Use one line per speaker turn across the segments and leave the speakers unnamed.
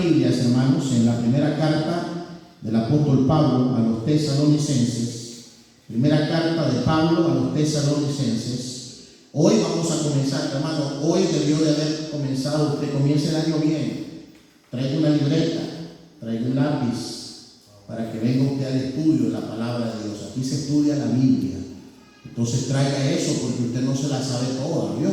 Biblias, hermanos, en la primera carta del apóstol Pablo a los tesalonicenses, primera carta de Pablo a los tesalonicenses. Hoy vamos a comenzar, hermano, hoy debió de haber comenzado, usted comience el año bien. Traiga una libreta, traiga un lápiz, para que venga usted al estudio de la palabra de Dios. Aquí se estudia la Biblia. Entonces traiga eso, porque usted no se la sabe toda, ¿vio?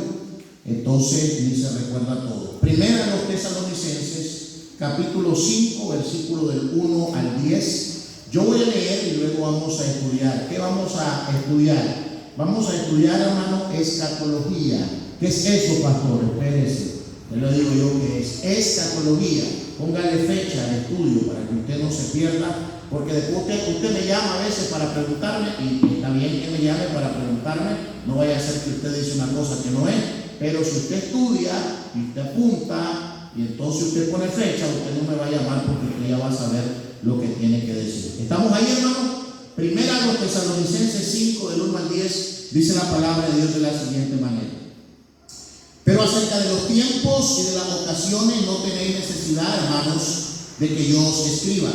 Entonces ni se recuerda todo. Primera a los tesalonicenses, capítulo 5, versículo del 1 al 10. Yo voy a leer y luego vamos a estudiar. ¿Qué vamos a estudiar? Vamos a estudiar, hermano, escatología. ¿Qué es eso, pastor? Espérese. Yo le digo yo que es escatología. Póngale fecha al estudio para que usted no se pierda, porque después usted me llama a veces para preguntarme, y está bien que me llame para preguntarme, no vaya a ser que usted dice una cosa que no es, pero si usted estudia y usted apunta y entonces usted pone fecha, usted no me va a llamar porque usted ya va a saber lo que tiene que decir. ¿Estamos ahí, hermano? Primera a los Tesalonicenses 5, del 1 al 10, dice la palabra de Dios de la siguiente manera: pero acerca de los tiempos y de las ocasiones no tenéis necesidad, hermanos, de que yo os escriba,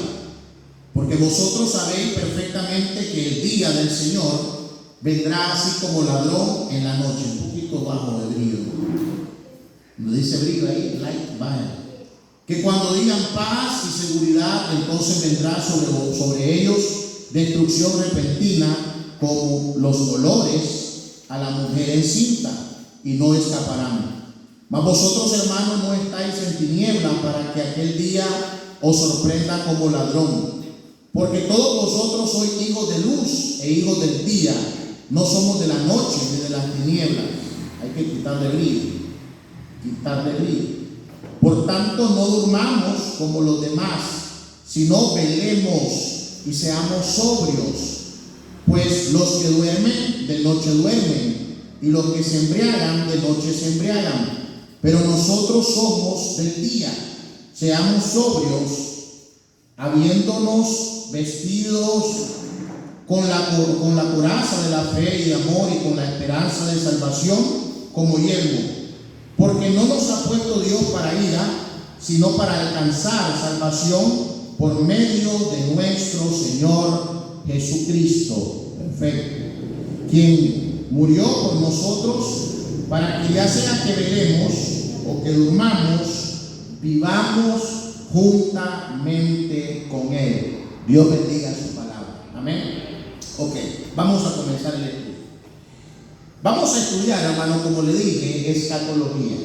porque vosotros sabéis perfectamente que el día del Señor vendrá así como ladrón en la noche. Un poquito bajo de brillo. ¿No dice brillo ahí? Light, baja. Que cuando digan paz y seguridad, entonces vendrá sobre ellos destrucción repentina, como los dolores a la mujer encinta, y no escaparán. Mas vosotros, hermanos, no estáis en tinieblas para que aquel día os sorprenda como ladrón. Porque todos vosotros sois hijos de luz e hijos del día. No somos de la noche ni de las tinieblas. Hay que quitarle brillo. Quitarle brillo. Por tanto, no durmamos como los demás, sino velemos y seamos sobrios. Pues los que duermen, de noche duermen, y los que se embriagan, de noche se embriagan. Pero nosotros somos del día. Seamos sobrios, habiéndonos vestidos con la coraza de la fe y de amor, y con la esperanza de salvación como yelmo. Porque no nos ha puesto Dios para ira, sino para alcanzar salvación por medio de nuestro Señor Jesucristo. Perfecto. Quien murió por nosotros, para que ya sea que velemos o que durmamos, vivamos juntamente con Él. Dios bendiga su palabra. Amén. Ok, vamos a comenzar el estudio. Vamos a estudiar, hermano, como le dije, escatología.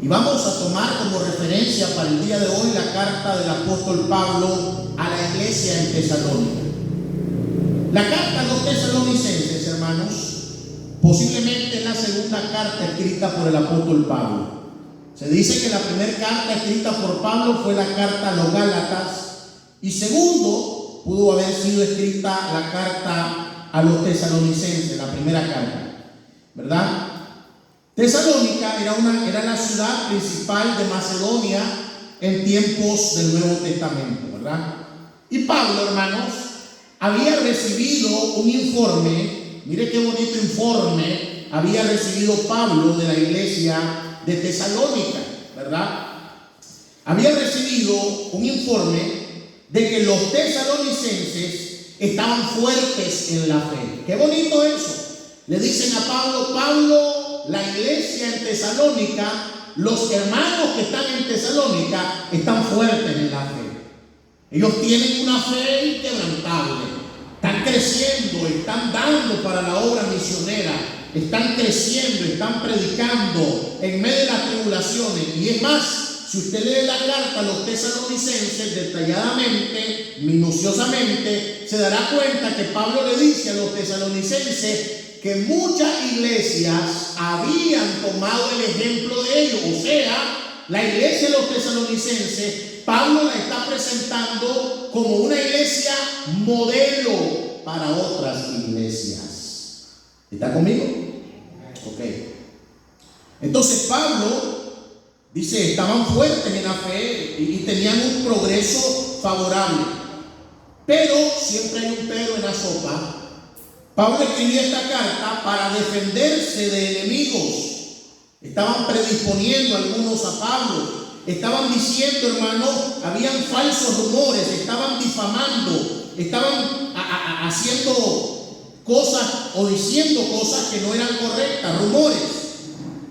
Y vamos a tomar como referencia para el día de hoy la carta del apóstol Pablo a la iglesia en Tesalónica. La carta a los tesalonicenses, hermanos, posiblemente es la segunda carta escrita por el apóstol Pablo. Se dice que la primera carta escrita por Pablo fue la carta a los Gálatas, y segundo, pudo haber sido escrita la carta a los tesalonicenses, la primera carta, ¿verdad? Tesalónica era la ciudad principal de Macedonia en tiempos del Nuevo Testamento, ¿verdad? Y Pablo, hermanos, había recibido un informe. Mire qué bonito informe había recibido Pablo de la iglesia de Tesalónica, ¿verdad? Había recibido un informe de que los tesalonicenses estaban fuertes en la fe. Qué bonito eso. Le dicen a Pablo: Pablo, la iglesia en Tesalónica, los hermanos que están en Tesalónica están fuertes en la fe. Ellos tienen una fe inquebrantable. Están creciendo, están dando para la obra misionera, están creciendo, están predicando en medio de las tribulaciones. Y es más, si usted lee la carta a los tesalonicenses detalladamente, minuciosamente, se dará cuenta que Pablo le dice a los tesalonicenses que muchas iglesias habían tomado el ejemplo de ellos. O sea, la iglesia de los tesalonicenses, Pablo la está presentando como una iglesia modelo para otras iglesias. ¿Está conmigo? Ok. Entonces Pablo dice, estaban fuertes en la fe y tenían un progreso favorable. Pero, siempre hay un pero en la sopa, Pablo escribió esta carta para defenderse de enemigos. Estaban predisponiendo algunos a Pablo. estaban diciendo, hermano, habían falsos rumores, estaban difamando, estaban haciendo cosas o diciendo cosas que no eran correctas, rumores.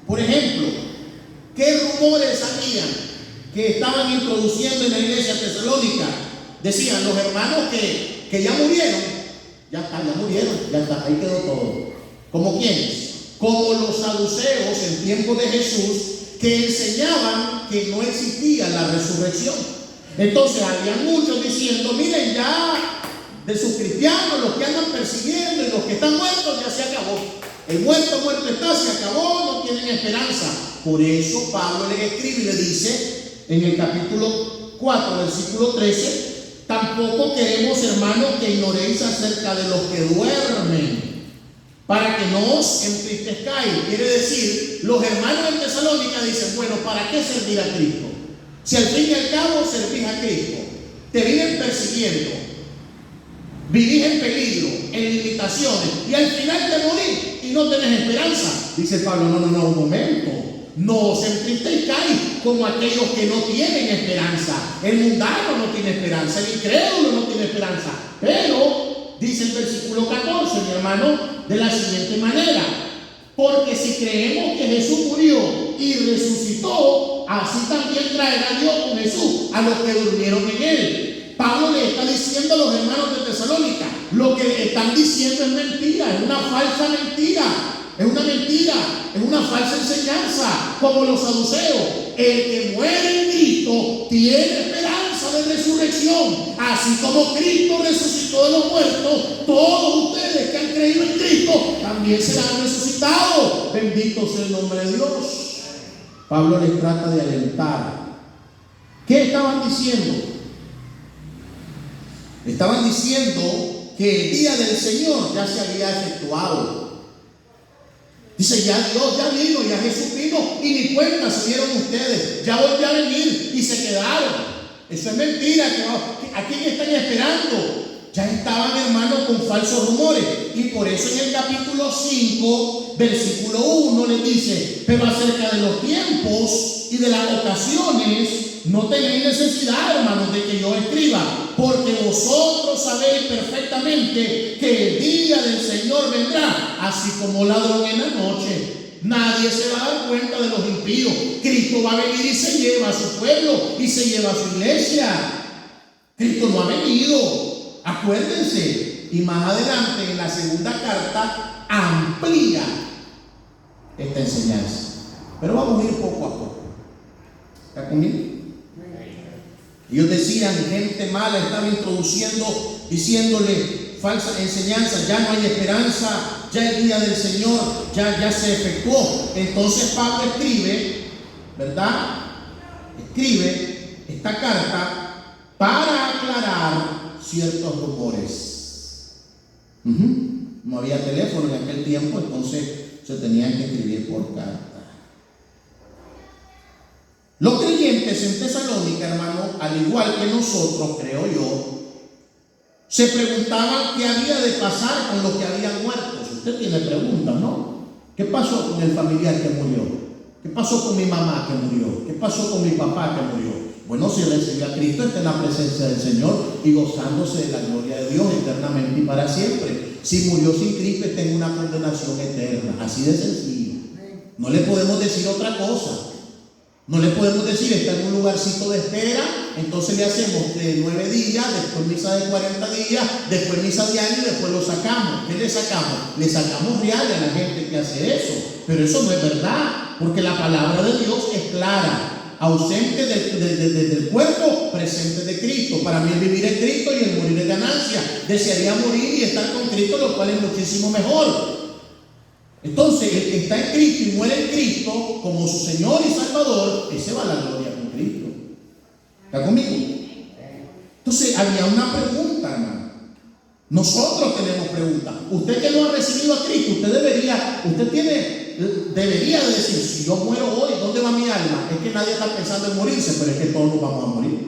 Por ejemplo, ¿qué rumores habían que estaban introduciendo en la iglesia tesalónica? Decían los hermanos que ya murieron, ya está, ahí quedó todo. ¿Como quiénes? Como los saduceos en tiempos de Jesús, que enseñaban que no existía la resurrección. Entonces había muchos diciendo, miren, ya de sus cristianos, los que andan persiguiendo y los que están muertos, ya se acabó. El muerto está, se acabó, no tienen esperanza. Por eso Pablo le escribe y le dice en el capítulo 4, versículo 13, tampoco queremos, hermanos, que ignoréis acerca de los que duermen, para que no os entristezcáis. Quiere decir, los hermanos en Tesalónica dicen, bueno, ¿para qué servir a Cristo? Si al fin y al cabo servís a Cristo, te viven persiguiendo, vivís en peligro, en limitaciones, y al final te morís y no tenés esperanza. Dice Pablo, no, un momento. No os entristezcáis como aquellos que no tienen esperanza. El mundano no tiene esperanza, el incrédulo no tiene esperanza. Pero, dice el versículo 14, mi hermano, de la siguiente manera: porque si creemos que Jesús murió y resucitó, así también traerá Dios con Jesús a los que durmieron en él. Pablo le está diciendo a los hermanos de Tesalónica, lo que están diciendo es mentira, es una falsa mentira. Es una mentira, es una falsa enseñanza, como los saduceos. El que muere en Cristo tiene esperanza de resurrección. Así como Cristo resucitó de los muertos, todos ustedes que han creído en Cristo también serán resucitados. Bendito sea el nombre de Dios. Pablo les trata de alentar. ¿Qué estaban diciendo? Estaban diciendo que el día del Señor ya se había efectuado. Dice, ya Dios ya vino, ya Jesús vino y ni cuenta se dieron ustedes. Ya volvió a venir y se quedaron. Eso es mentira. ¿A quién están esperando? Ya estaban, hermanos, con falsos rumores. Y por eso en el capítulo 5, versículo 1 les dice, pero acerca de los tiempos y de las ocasiones no tenéis necesidad, hermanos, de que yo escriba, porque vosotros sabéis perfectamente que el día del Señor vendrá así como ladrón en la noche. Nadie se va a dar cuenta de los impíos. Cristo va a venir y se lleva a su pueblo y se lleva a su iglesia. Cristo no ha venido, acuérdense. Y más adelante en la segunda carta amplía esta enseñanza. Pero vamos a ir poco a poco. ¿Está conmigo? Ellos decían, gente mala estaba introduciendo, diciéndole falsas enseñanzas, ya no hay esperanza, ya el día del Señor ya se efectuó. Entonces Pablo escribe, ¿verdad? Escribe esta carta para aclarar ciertos rumores. No había teléfono en aquel tiempo, entonces se tenían que escribir por carta. Los creyentes en Tesalónica, hermano, al igual que nosotros, creo yo, se preguntaban qué había de pasar con los que habían muerto. Si usted tiene preguntas, ¿no? ¿Qué pasó con el familiar que murió? ¿Qué pasó con mi mamá que murió? ¿Qué pasó con mi papá que murió? Bueno, si recibió a Cristo, está en la presencia del Señor y gozándose de la gloria de Dios eternamente y para siempre. Si murió sin Cristo, está en una condenación eterna. Así de sencillo. No le podemos decir otra cosa. No le podemos decir, está en un lugarcito de espera, entonces le hacemos de 9 días, después misa de 40 días, después misa de año y después lo sacamos. ¿Qué le sacamos? Le sacamos reales a la gente que hace eso. Pero eso no es verdad, porque la palabra de Dios es clara. Ausente del cuerpo, presente de Cristo. Para mí el vivir es Cristo y el morir es ganancia. Desearía morir y estar con Cristo, lo cual es muchísimo mejor. Entonces, el que está en Cristo y muere en Cristo como su Señor y Salvador, ese va a la gloria con Cristo. ¿Está conmigo? Entonces, había una pregunta, hermano. Nosotros tenemos preguntas. Usted que no ha recibido a Cristo, usted debería de decir, si yo muero hoy, ¿dónde va mi alma? Es que nadie está pensando en morirse, pero es que todos nos vamos a morir.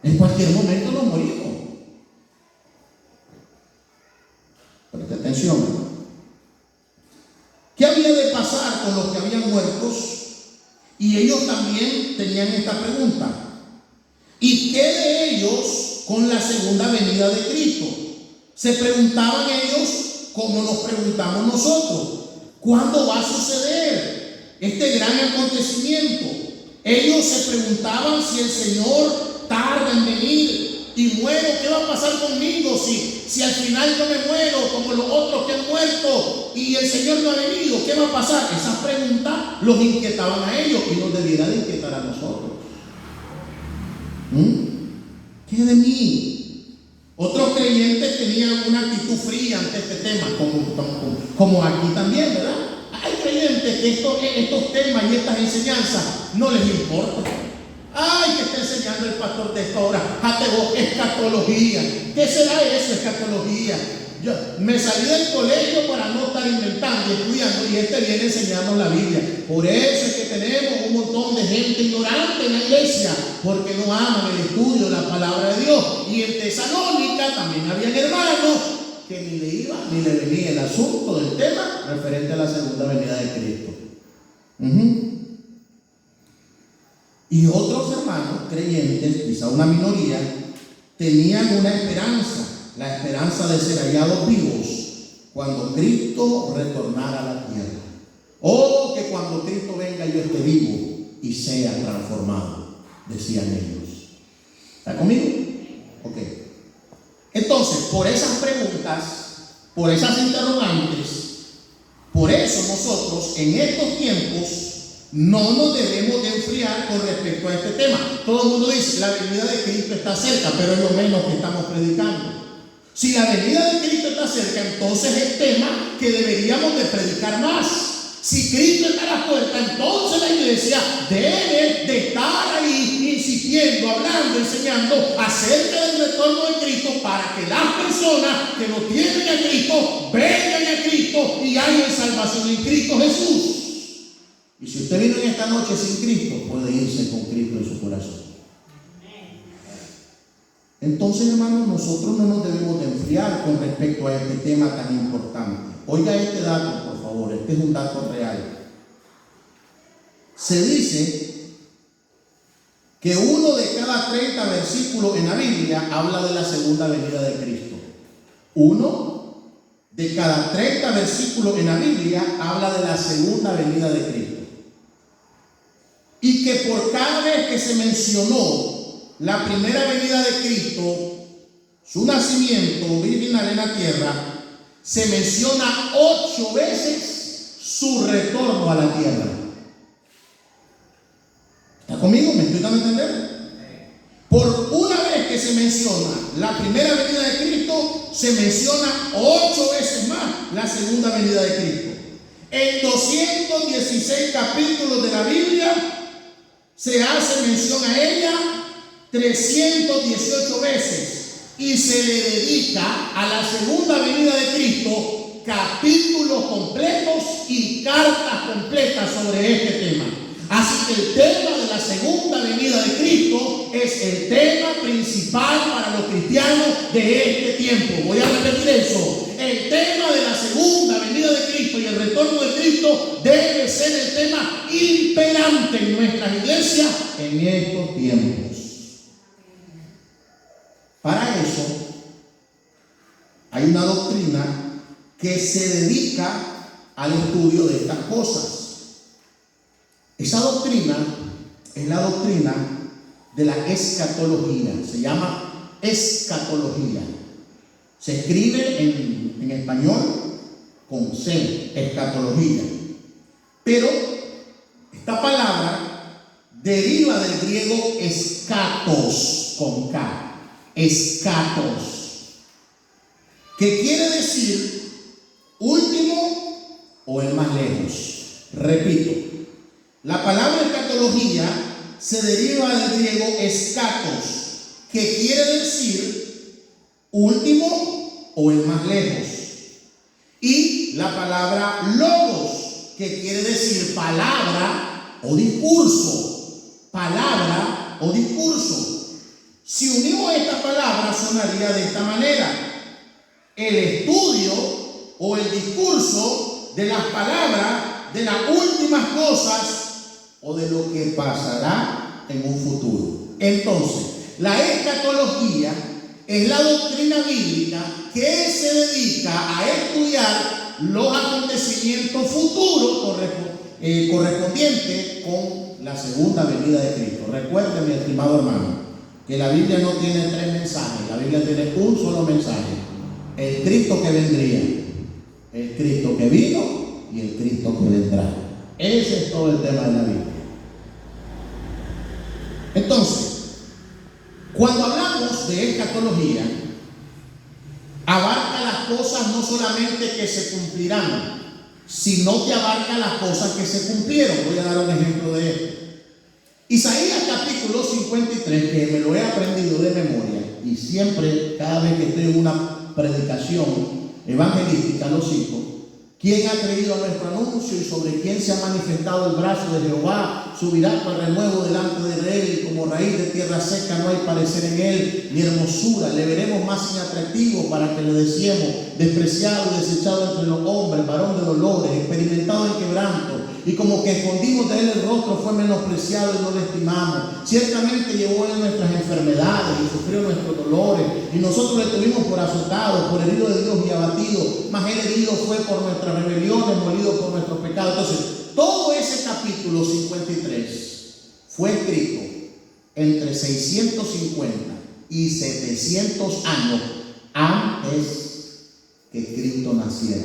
En cualquier momento nos morimos. Preste atención, hermano. ¿Qué había de pasar con los que habían muertos Y ellos también tenían esta pregunta: ¿y qué de ellos con la segunda venida de Cristo? Se preguntaban ellos como nos preguntamos nosotros: ¿cuándo va a suceder este gran acontecimiento? Ellos se preguntaban: si el Señor tarda en venir y muero, ¿qué va a pasar conmigo? Si al final yo me muero como los otros que han muerto y el Señor no ha venido, ¿qué va a pasar? Esas preguntas los inquietaban a ellos y nos debiera de inquietar a nosotros. ¿Qué de mí? Otros creyentes tenían una actitud fría ante este tema, como aquí también, ¿verdad? Hay creyentes que estos temas y estas enseñanzas no les importan. Ay, que está enseñando el pastor de esta hora, escatología. ¿Qué será eso, escatología? Yo me salí del colegio para no estar inventando y estudiando, y viene enseñando la Biblia. Por eso es que tenemos un montón de gente ignorante en la iglesia, porque no aman el estudio de la palabra de Dios. Y en Tesalónica también habían hermanos que ni le iba ni le venía el asunto del tema referente a la segunda venida de Cristo. Y otros hermanos creyentes, quizá una minoría, tenían una esperanza, la esperanza de ser hallados vivos cuando Cristo retornara a la tierra. O que cuando Cristo venga yo esté vivo y sea transformado, decían ellos. ¿Está conmigo? Ok. Entonces, por esas preguntas, por esas interrogantes, por eso nosotros en estos tiempos no nos debemos de enfriar con respecto a este tema. Todo el mundo dice: la venida de Cristo está cerca, pero es lo menos que estamos predicando. Si la venida de Cristo está cerca, entonces es tema que deberíamos de predicar más. Si Cristo está a la puerta, entonces la iglesia debe de estar ahí insistiendo, hablando, enseñando acerca del retorno de Cristo, para que las personas que no tienen a Cristo vengan a Cristo y haya salvación en Cristo Jesús. Y si usted vino en esta noche sin Cristo, puede irse con Cristo en su corazón. Entonces, hermanos, nosotros no nos debemos de enfriar con respecto a este tema tan importante. Oiga este dato, por favor, este es un dato real. Se dice que 1 de cada 30 versículos en la Biblia habla de la segunda venida de Cristo. 1 de cada 30 versículos en la Biblia habla de la segunda venida de Cristo. Y que por cada vez que se mencionó la primera venida de Cristo, su nacimiento virginal en la tierra, se menciona 8 veces su retorno a la tierra. ¿Está conmigo? ¿Me estoy dando a entender? Por una vez que se menciona la primera venida de Cristo, se menciona 8 veces más la segunda venida de Cristo. En 216 capítulos de la Biblia se hace mención a ella 318 veces, y se le dedica a la segunda venida de Cristo capítulos completos y cartas completas sobre este tema. Así que el tema de la segunda venida de Cristo es el tema principal para los cristianos de este tiempo. Voy a repetir eso. El tema de la segunda venida de Cristo y el retorno de Cristo debe ser el tema imperante en nuestras iglesias en estos tiempos. Para eso hay una doctrina que se dedica al estudio de estas cosas. Esa doctrina es la doctrina de la escatología. Se llama escatología. Se escribe en español con C, escatología. Pero esta palabra deriva del griego escatos, con K. Escatos, que quiere decir último o el más lejos. Repito, la palabra escatología se deriva del griego escatos, que quiere decir último o el más lejos, y la palabra logos, que quiere decir palabra o discurso. Palabra o discurso. Si unimos esta palabra, sonaría de esta manera: el estudio o el discurso de las palabras, de las últimas cosas o de lo que pasará en un futuro. Entonces, la escatología es la doctrina bíblica que se dedica a estudiar los acontecimientos futuros correspondientes con la segunda venida de Cristo. Recuerde, mi estimado hermano, que la Biblia no tiene tres mensajes, la Biblia tiene un solo mensaje: el Cristo que vendría, el Cristo que vino y el Cristo que vendrá. Ese es todo el tema de la Biblia. Entonces, cuando hablamos de escatología, abarca las cosas no solamente que se cumplirán, sino que abarca las cosas que se cumplieron. Voy a dar un ejemplo de esto. Isaías capítulo 53, que me lo he aprendido de memoria, y siempre, cada vez que estoy en una predicación evangelística, lo cito. ¿Quién ha creído a nuestro anuncio y sobre quién se ha manifestado el brazo de Jehová? Subirá para renuevo delante de él, y como raíz de tierra seca no hay parecer en él, ni hermosura. Le veremos más inatractivo para que le deseemos, despreciado y desechado entre los hombres, varón de dolores, experimentado en quebranto, y como que escondimos de él el rostro, fue menospreciado y no le estimamos. Ciertamente llevó él nuestras enfermedades y sufrió nuestros dolores, y nosotros le tuvimos por azotado, por herido de Dios y abatido. Mas él herido fue por nuestras rebeliones, molido por nuestros pecados. Entonces, todo ese capítulo 53 fue escrito entre 650 y 700 años antes que Cristo naciera.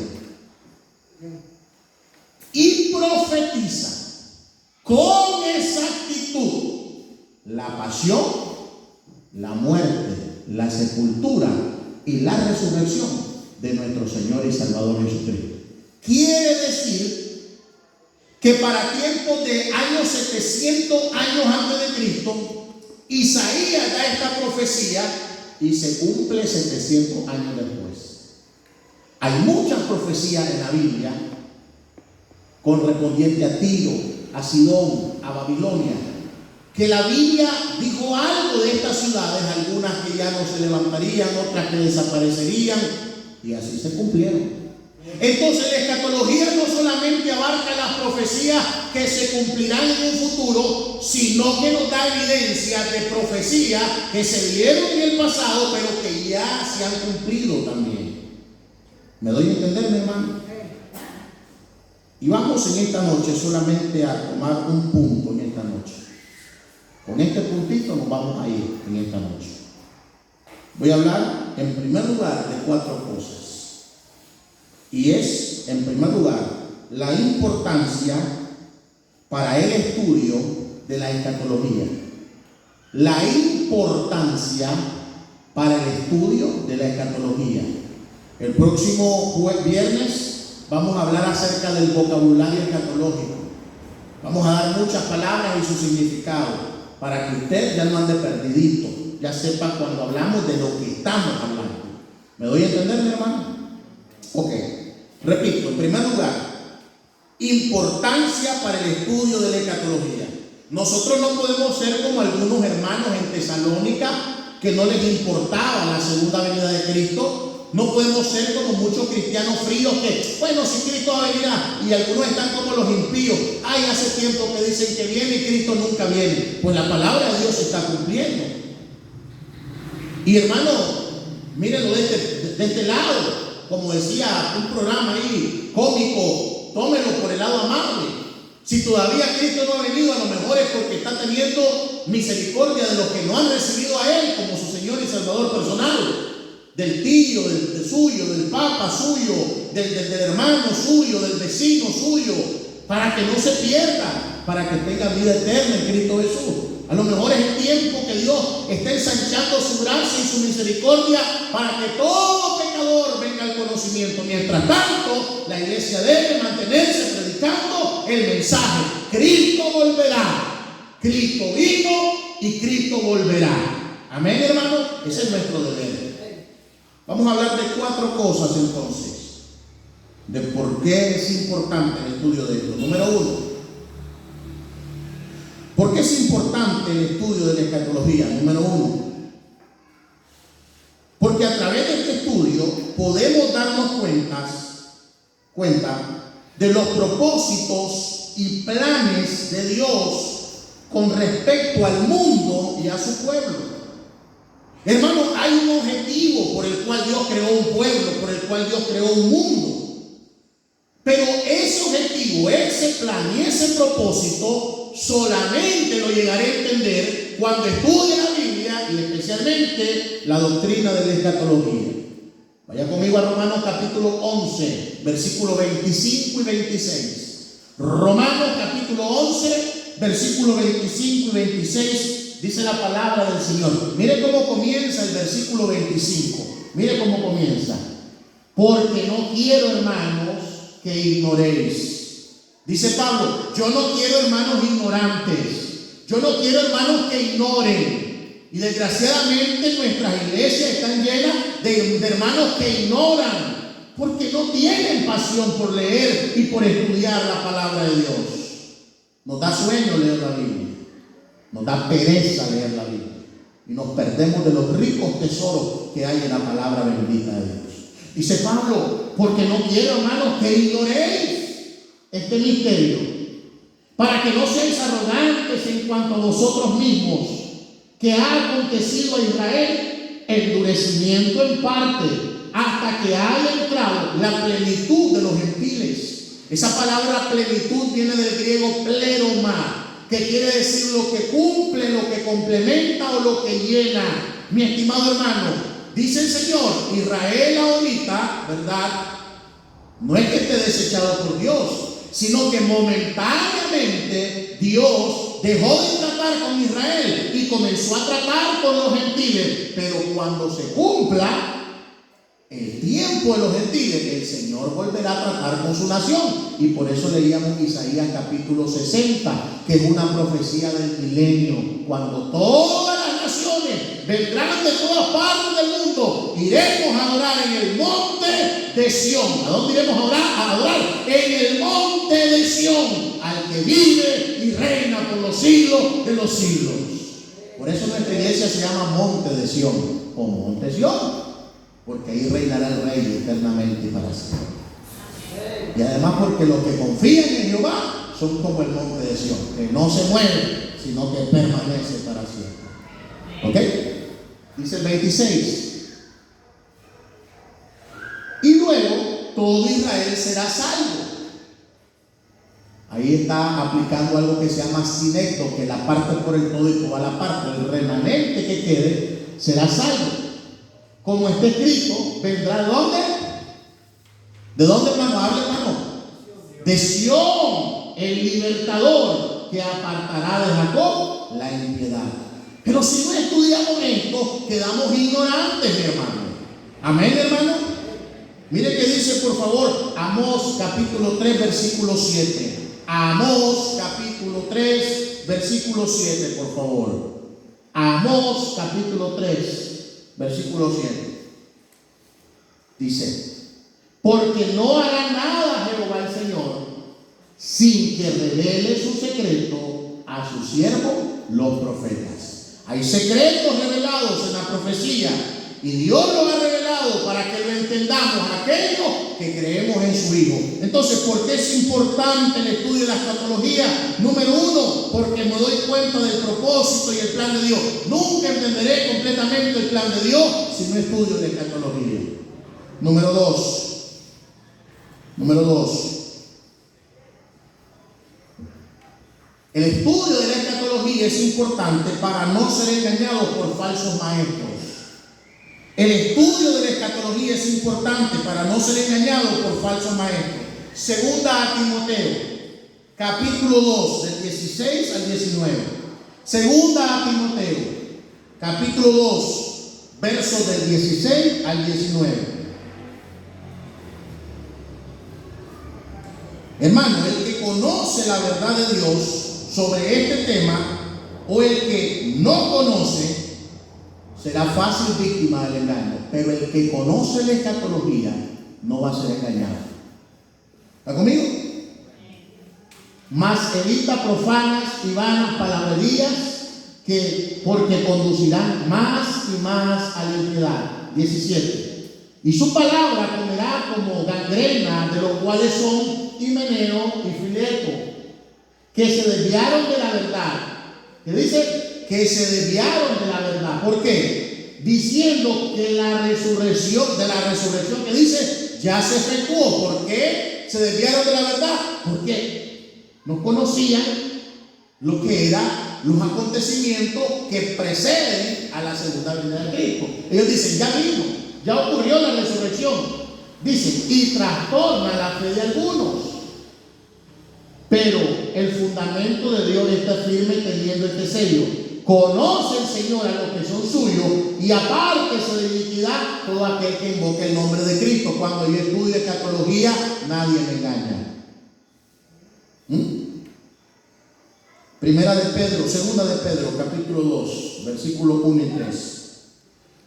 Y profetiza con exactitud la pasión, la muerte, la sepultura y la resurrección de nuestro Señor y Salvador Jesucristo. Quiere decir que para tiempos de años 700 años antes de Cristo, Isaías da esta profecía y se cumple 700 años después. Hay muchas profecías en la Biblia correspondiente a Tiro, a Sidón, a Babilonia, que la Biblia dijo algo de estas ciudades, algunas que ya no se levantarían, otras que desaparecerían, y así se cumplieron. Entonces, la escatología no solamente abarca las profecías que se cumplirán en un futuro, sino que nos da evidencia de profecías que se dieron en el pasado, pero que ya se han cumplido también. ¿Me doy a entender, mi hermano? Y vamos en esta noche solamente a tomar un punto en esta noche. Con este puntito nos vamos a ir en esta noche. Voy a hablar en primer lugar de 4 cosas. Y es, en primer lugar, la importancia para el estudio de la escatología. La importancia para el estudio de la escatología. El próximo viernes vamos a hablar acerca del vocabulario escatológico. Vamos a dar muchas palabras y su significado para que usted ya no ande perdidito, ya sepa cuando hablamos de lo que estamos hablando. ¿Me doy a entender, mi hermano? Ok, repito, en primer lugar, importancia para el estudio de la escatología. Nosotros no podemos ser como algunos hermanos en Tesalónica que no les importaba la segunda venida de Cristo. No podemos ser como muchos cristianos fríos que, bueno, si Cristo va a venir, y algunos están como los impíos. Ay, hace tiempo que dicen que viene y Cristo nunca viene. Pues la palabra de Dios se está cumpliendo. Y hermano, mírenlo de este lado. Como decía un programa ahí cómico, tómelo por el lado amable. Si todavía Cristo no ha venido, a lo mejor es porque está teniendo misericordia de los que no han recibido a Él como su Señor y Salvador personal. Del tío, del suyo, del papa suyo, del hermano suyo, del vecino suyo, para que no se pierda, para que tenga vida eterna en Cristo Jesús. A lo mejor es el tiempo que Dios está ensanchando su gracia y su misericordia para que todo pecador venga al conocimiento. Mientras tanto, la iglesia debe mantenerse predicando el mensaje: Cristo volverá, Cristo vino y Cristo volverá. Amén, hermano. Ese es nuestro deber. Vamos a hablar de 4 cosas entonces, de por qué es importante el estudio de esto. Número 1, ¿por qué es importante el estudio de la escatología? Número 1, porque a través de este estudio podemos darnos cuenta de los propósitos y planes de Dios con respecto al mundo y a su pueblo. Hermano, hay un objetivo por el cual Dios creó un pueblo, por el cual Dios creó un mundo. Pero ese objetivo, ese plan y ese propósito solamente lo llegaré a entender cuando estudie la Biblia y especialmente la doctrina de la escatología. Vaya conmigo a Romanos capítulo 11, versículos 25 y 26. Romanos capítulo 11, versículos 25 y 26. Dice la palabra del Señor. Mire cómo comienza el versículo 25. Mire cómo comienza. Porque no quiero, hermanos, que ignoréis. Dice Pablo, yo no quiero hermanos ignorantes. Yo no quiero hermanos que ignoren. Y desgraciadamente nuestras iglesias están llenas de hermanos que ignoran, porque no tienen pasión por leer y por estudiar la palabra de Dios. Nos da sueño leer la Biblia. Nos da pereza leer la Biblia y nos perdemos de los ricos tesoros que hay en la palabra bendita de Dios. Dice Pablo, porque no quiero, hermanos, que ignoréis este misterio, para que no seáis arrogantes en cuanto a vosotros mismos, que ha acontecido a Israel endurecimiento en parte, hasta que haya entrado la plenitud de los gentiles. Esa palabra plenitud viene del griego pleroma, que quiere decir lo que cumple, lo que complementa o lo que llena. Mi estimado hermano, dice el Señor, Israel ahorita, ¿verdad? No es que esté desechado por Dios, sino que momentáneamente Dios dejó de tratar con Israel y comenzó a tratar con los gentiles. Pero cuando se cumpla el tiempo de los gentiles, el Señor volverá a tratar con su nación. Y por eso leíamos Isaías capítulo 60, que es una profecía del milenio, cuando todas las naciones vendrán de todas partes del mundo. Iremos a adorar en el monte de Sión. ¿A dónde iremos a orar? A adorar en el monte de Sión, al que vive y reina por los siglos de los siglos. Por eso nuestra iglesia se llama Monte de Sión, o Monte Sión, porque ahí reinará el Rey eternamente y para siempre. Y además porque los que confían en Jehová son como el monte de Sión, que no se mueve, sino que permanece para siempre. ¿Ok? Dice el 26. Y luego todo Israel será salvo. Ahí está aplicando algo que se llama sinecto, que la parte por el todo y toda la parte, el remanente que quede será salvo. Como está escrito, vendrá ¿de dónde? ¿De dónde, hermano? Habla, hermano. De Sión, el libertador que apartará de Jacob la impiedad. Pero si no estudiamos esto, quedamos ignorantes, mi hermano. Amén, hermano. Mire que dice, por favor, Amós capítulo 3, versículo 7. Amós capítulo 3, versículo 7, por favor. Amós capítulo 3. Versículo 7. Dice, porque no hará nada Jehová el Señor sin que revele su secreto a sus siervos los profetas. Hay secretos revelados en la profecía y Dios lo ha revelado para que lo entendamos aquellos que creemos en su Hijo. Entonces, ¿por qué es importante el estudio de la escatología? Número uno, porque me doy cuenta del propósito y el plan de Dios. Nunca entenderé completamente el plan de Dios si no estudio la escatología. Número dos. El estudio de la escatología es importante para no ser engañados por falsos maestros. El estudio de la escatología es importante para no ser engañados por falsos maestros. Segunda a Timoteo, capítulo 2, del 16 al 19. Segunda a Timoteo, capítulo 2, versos del 16 al 19. Hermano, el que conoce la verdad de Dios sobre este tema, o el que no conoce, será fácil víctima del engaño. Pero el que conoce la escatología no va a ser engañado. ¿Está conmigo? Mas evita profanas y vanas palabrerías, porque conducirán más y más a la impiedad. 17. Y su palabra comerá como gangrena, de los cuales son Himeneo y Fileto, que se desviaron de la verdad. ¿Qué dice? Que se desviaron de la verdad. ¿Por qué? Diciendo que la resurrección que dice ya se efectuó. ¿Por qué se desviaron de la verdad? Porque no conocían lo que eran los acontecimientos que preceden a la segunda venida de Cristo. Ellos dicen, ya vino, ya ocurrió la resurrección. Dicen, y trastorna la fe de algunos. Pero el fundamento de Dios está firme teniendo este sello. Conoce el Señor a los que son suyos y apártese de iniquidad todo aquel que invoque el nombre de Cristo. Cuando yo estudio escatología, nadie me engaña. Segunda de Pedro, capítulo 2, versículos 1 y 3.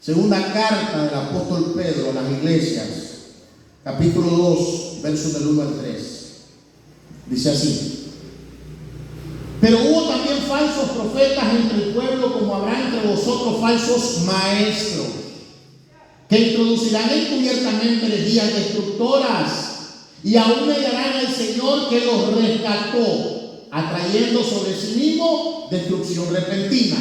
Segunda carta del apóstol Pedro a las iglesias, capítulo 2, versos del 1 al 3. Dice así: pero hubo también falsos profetas entre el pueblo, como habrá entre vosotros falsos maestros, que introducirán encubiertamente herejías destructoras, y aún negarán al Señor que los rescató, atrayendo sobre sí mismo destrucción repentina.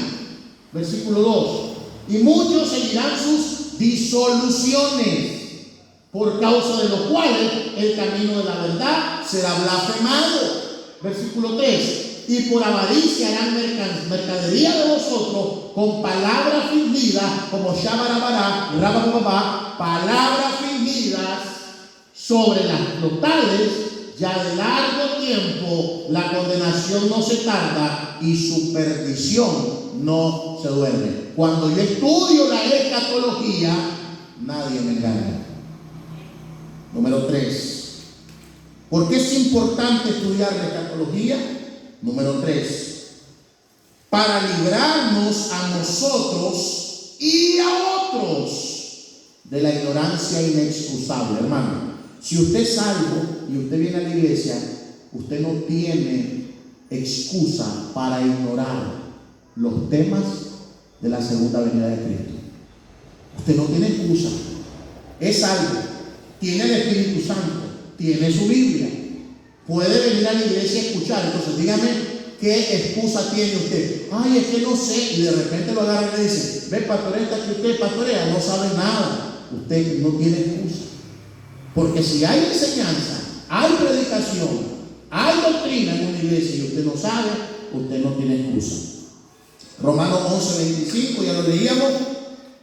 Versículo 2: y muchos seguirán sus disoluciones, por causa de los cuales el camino de la verdad será blasfemado. Versículo 3: y por avaricia harán mercadería de vosotros con palabras fingidas, como Shabarabará, Rabababá, palabras fingidas sobre los tales. Ya de largo tiempo la condenación no se tarda y su perdición no se duerme. Cuando yo estudio la escatología, nadie me engaña. Número 3. ¿Por qué es importante estudiar la escatología? Número 3. Para librarnos a nosotros y a otros de la ignorancia inexcusable. Hermano, si usted es salvo y usted viene a la iglesia, usted no tiene excusa para ignorar los temas de la segunda venida de Cristo. Usted no tiene excusa. Es salvo, tiene el Espíritu Santo, tiene su Biblia, puede venir a la iglesia a escuchar. Entonces dígame, ¿qué excusa tiene usted? Ay, es que no sé. Y de repente lo agarra y le dice, ve, pastoreta, que usted pastorea, no sabe nada. Usted no tiene excusa. Porque si hay enseñanza, hay predicación, hay doctrina en una iglesia y usted no sabe, usted no tiene excusa. Romanos 11:25, ya lo leíamos,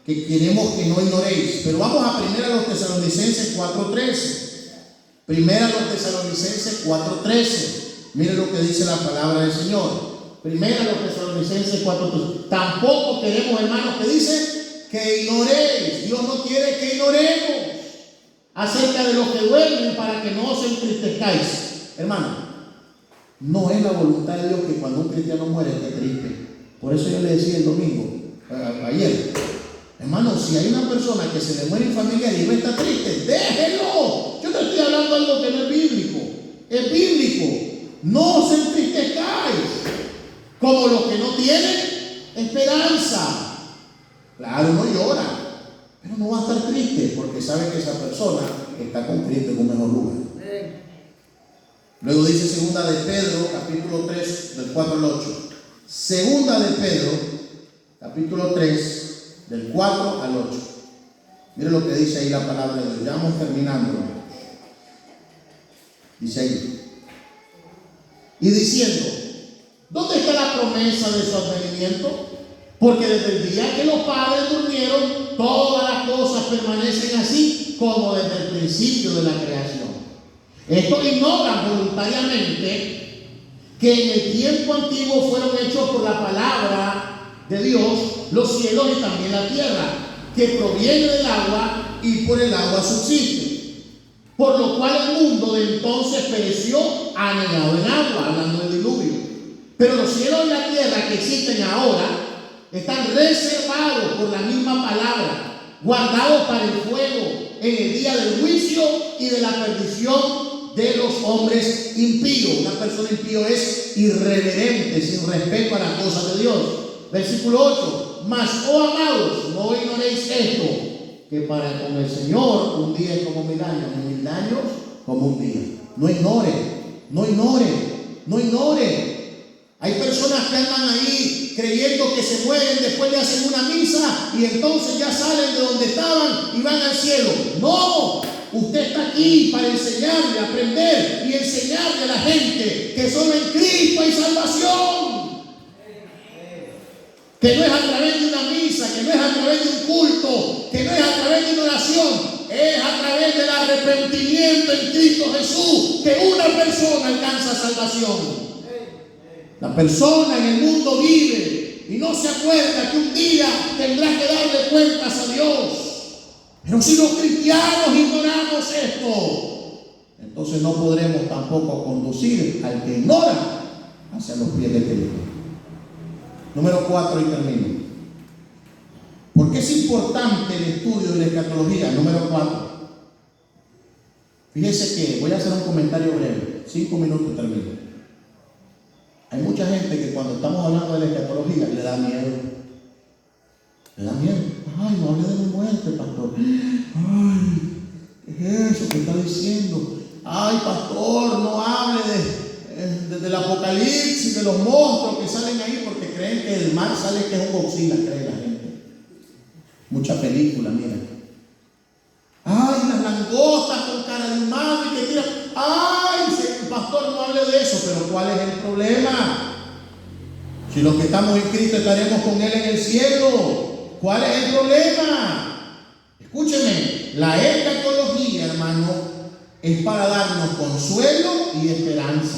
que queremos que no ignoréis. Pero vamos a 1 Tesalonicenses 4:13. 1 Tesalonicenses 4:13. Mire lo que dice la palabra del Señor. 1 Tesalonicenses 4:13. Tampoco queremos, hermanos, que dice que ignoréis. Dios no quiere que ignoremos acerca de los que duermen, para que no os entristezcáis. Hermano, no es la voluntad de Dios que cuando un cristiano muere esté triste. Por eso yo le decía el domingo, ayer, hermano, si hay una persona que se le muere en familia y no está triste, déjelo. Yo te estoy hablando de algo que no es bíblico. Es bíblico. No os entristezcáis como los que no tienen esperanza. Claro, no llora, pero no va a estar triste porque sabe que esa persona está con Cristo en un mejor lugar. Luego dice segunda de Pedro, capítulo 3, del 4 al 8. Segunda de Pedro, capítulo 3, del 4 al 8. Mire lo que dice ahí la palabra de Dios. Ya vamos terminando. Dice ahí: y diciendo, ¿dónde está la promesa de su advenimiento? Porque desde el día que los padres durmieron, todas las cosas permanecen así como desde el principio de la creación. Estos ignoran voluntariamente que en el tiempo antiguo fueron hechos por la palabra de Dios los cielos y también la tierra, que proviene del agua y por el agua subsiste. Por lo cual el mundo de entonces pereció anegado en agua, hablando del diluvio. Pero los cielos y la tierra que existen ahora están reservados por la misma palabra, guardados para el fuego en el día del juicio y de la perdición de los hombres impíos. Una persona impío es irreverente, sin respeto a las cosas de Dios. Versículo 8: mas, oh amados, no ignoréis esto, que para con el Señor un día es como 1000 años, y 1000 años como un día. No ignore, no ignore, no ignore. Hay personas que andan ahí creyendo que se mueren, después le hacen una misa y entonces ya salen de donde estaban y van al cielo. No, usted está aquí para enseñarle, aprender y enseñarle a la gente que solo en Cristo hay salvación. Que no es a través de una misa, que no es a través de un culto, que no es a través de una oración, es a través del arrepentimiento en Cristo Jesús que una persona alcanza salvación. La persona en el mundo vive y no se acuerda que un día tendrá que darle cuentas a Dios. Pero si los cristianos ignoramos esto, entonces no podremos tampoco conducir al que ignora hacia los pies de Cristo. Número 4 y termino. ¿Por qué es importante el estudio de la escatología? Número 4. Fíjese que voy a hacer un comentario breve. 5 minutos y termino. Hay mucha gente que cuando estamos hablando de la escatología le da miedo. Le da miedo. Ay, no hable de mi muerte, pastor. Ay, ¿qué es eso que está diciendo? Ay, pastor, no hable del apocalipsis, de los monstruos que salen ahí, porque creen que el mar sale que es un Godzilla, cree la gente. Mucha película, mira. Ay, las langostas con cara de humano y que tiran. Ay, pastor, no hable de eso, pero ¿cuál es el problema? Si los que estamos en Cristo estaremos con Él en el cielo, ¿cuál es el problema? Escúcheme, la escatología, hermano, es para darnos consuelo y esperanza.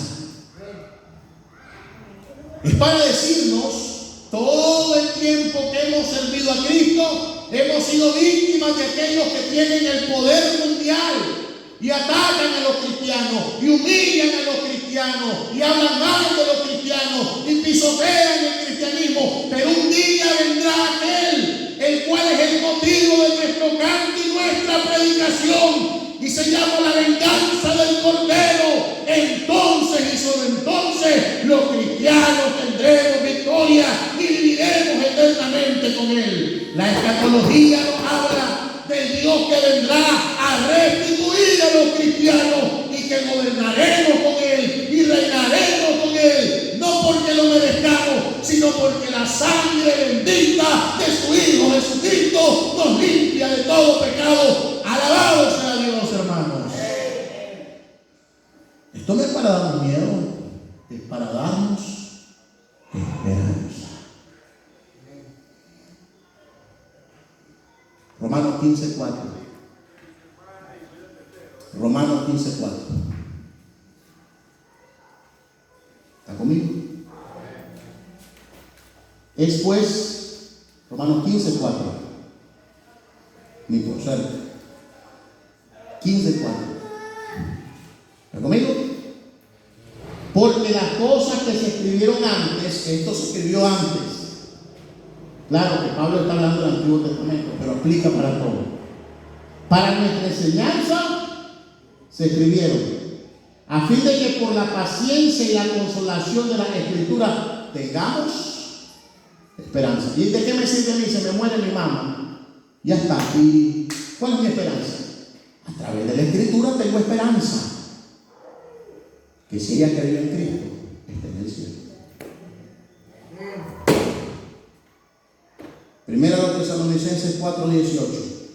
Es para decirnos, todo el tiempo que hemos servido a Cristo, hemos sido víctimas de aquellos que tienen el poder mundial y atacan a los cristianos y humillan a los cristianos y hablan mal de los cristianos y pisotean el cristianismo. Pero un día vendrá aquel, el cual es el motivo de nuestro canto y nuestra predicación, y se llama la venganza del Cordero. Entonces y solo entonces los cristianos tendremos victoria y viviremos eternamente con Él. La escatología nos habla del Dios que vendrá a restituir a los cristianos y que gobernaremos con Él y reinaremos con Él, no porque lo merezcamos, sino porque la sangre bendita de su Hijo Jesucristo nos limpia de todo pecado. Alabado sea Dios, hermanos. Esto no es para darnos miedo, es para darnos esperanza. Romanos 15:4. Romanos 15:4. ¿Está conmigo? Es pues, Romanos 15:4. Ni por ser. 15:4. ¿Está conmigo? Porque las cosas que se escribieron antes, esto se escribió antes. Claro que Pablo está hablando del Antiguo Testamento, pero aplica para todo. Para nuestra enseñanza se escribieron, a fin de que por la paciencia y la consolación de la Escritura tengamos esperanza. ¿Y de qué me sirve a mí? Se me muere mi mamá. Ya está. ¿Y cuál es mi esperanza? A través de la Escritura tengo esperanza. Que si ella creyó en Cristo, está en el cielo. Primera a los Tesalonicenses 4:18.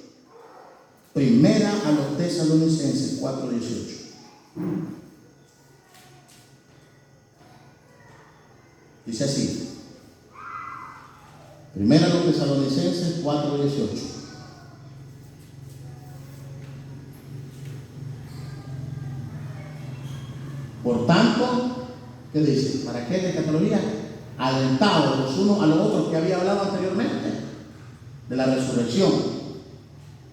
Primera a los Tesalonicenses 4:18. Dice así. Primera a los Tesalonicenses 4:18. Por tanto, ¿qué dice? ¿Para qué de escatología? Alentados los unos a los otros, que había hablado anteriormente de la resurrección,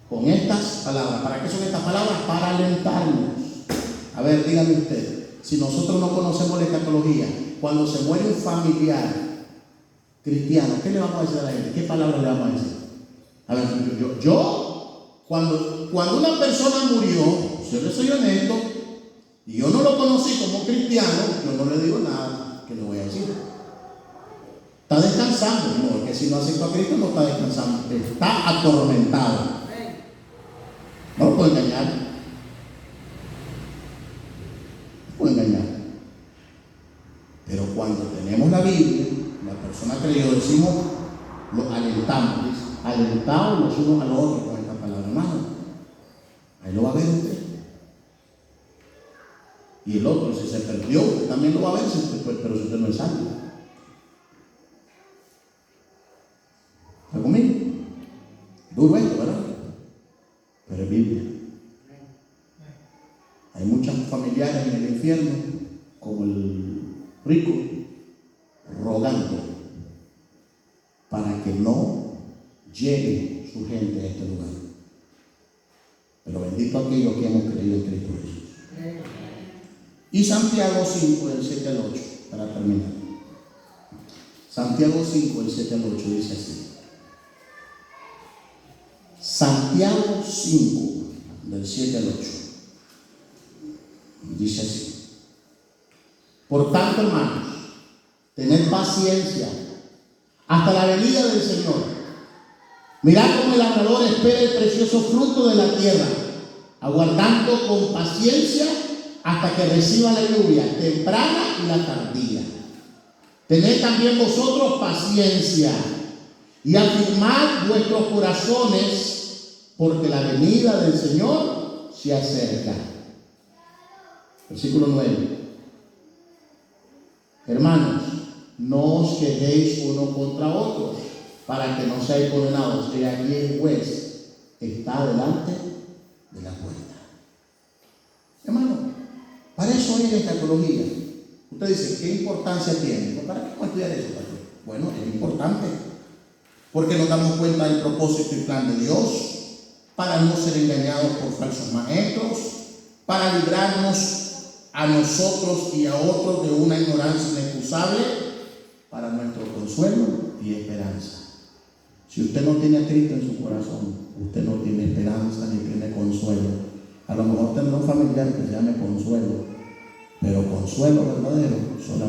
con estas palabras. ¿Para qué son estas palabras? Para alentarnos. A ver, dígame usted, si nosotros no conocemos la escatología, cuando se muere un familiar cristiano, ¿qué le vamos a decir a la gente? ¿Qué palabras le vamos a decir? A ver, cuando una persona murió, yo le soy honesto, y yo no lo conocí como cristiano, yo no le digo nada que le voy a decir. Está descansando. No, es que si no aceptó a Cristo no está descansando, está atormentado. No lo puedo engañar. No puedo engañar. Pero cuando tenemos persona creyó decimos, lo alentamos, dice, alentados los unos a los otros con esta palabra, hermano. Ahí lo va a ver usted. Y el otro, si se perdió, usted también lo va a ver, pero si usted no es salvo. ¿Está conmigo? Duro esto, ¿verdad? Pero es Biblia. Hay muchos familiares en el infierno, como el rico, rogando para que no llegue su gente a este lugar. Pero bendito aquellos que hemos creído en Cristo Jesús. Y Santiago 5, del 7 al 8, para terminar. Santiago 5, del 7 al 8 dice así. Santiago 5, del 7 al 8. Dice así: por tanto, hermanos, tened paciencia hasta la venida del Señor. Mirad cómo el labrador espera el precioso fruto de la tierra, aguardando con paciencia hasta que reciba la lluvia temprana y la tardía. Tened también vosotros paciencia y afirmad vuestros corazones, porque la venida del Señor se acerca. Versículo 9. Hermanos, no os quejéis uno contra otros, para que no seáis condenados. Que aquí el juez está delante de la puerta. Hermano, para eso hay la escatología. Usted dice, ¿qué importancia tiene? ¿Para qué vamos a estudiar eso, pastor? Bueno, es importante, porque nos damos cuenta del propósito y plan de Dios, para no ser engañados por falsos maestros, para librarnos a nosotros y a otros de una ignorancia inexcusable, para nuestro consuelo y esperanza. Si usted no tiene a Cristo en su corazón, usted no tiene esperanza ni tiene consuelo. A lo mejor tendrá un familiar que se llame Consuelo, pero consuelo verdadero solamente